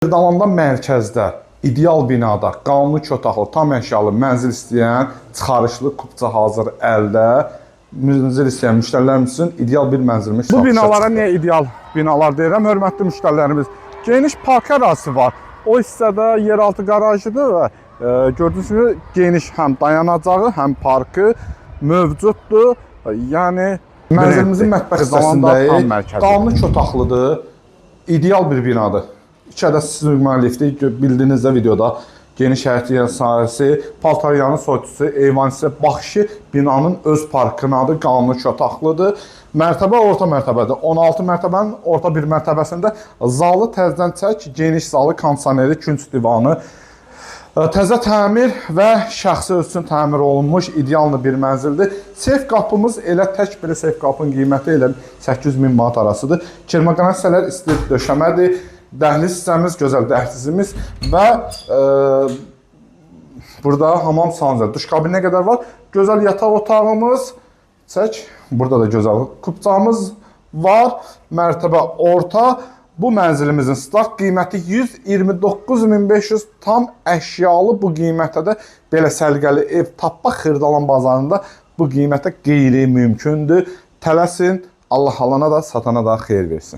Xırdalanda mərkəzdə, ideal binada, qanuni otaqlı, tam əşyalı mənzil istəyən, çıxarışlı, kupça hazır əldə mənzil istəyən müştərilərimiz üçün ideal bir mənzilmiş. Bu binalara niyə ideal binalar deyirəm? Hörmətli müştərilərimiz, geniş park ərazisi var. O hissədə yeraltı qarajıdır və gördüyünüz kimi geniş həm dayanacağı, həm parkı mövcuddur. Yəni mənzilimizin mətbəx hissəsindəyik. Qanuni otaqlıdır, ideal bir binadır. 2 ədəd sığma lifti bildiyiniz videoda geniş həyətli sahəsi, paltaryanı soyutusu, eyvan isə baxışı binanın öz parkınadır, qanuni otaqlıdır. Mərtəbə orta mərtəbədir. 16 mərtəbənin orta bir mərtəbəsində zalı təzədən çək, geniş zalı, kondisioneri, künc divanı, təzə təmir və şəxsi öz üçün təmir olunmuş ideal bir mənzildir. Seyf qapımız elə tək bir seyf qapının qiyməti elə 800.000 manat arasıdır. Kermaqanat hissələr isti döşəmədir. Dəhliz hissəmiz, gözəl dəhlizimiz və burada hamam sancar, duş kabinə qədər var. Gözəl yataq otağımız, çək, burada da gözəl kupçamız var. Mərtəbə orta. Bu mənzilimizin start qiyməti 129.500, tam əşyalı bu qiymətə də belə səliqəli ev tapmaq Xırdalan bazarında bu qiymətə qeyri-mümkündür. Tələsin, Allah alana da, satana da xeyir versin.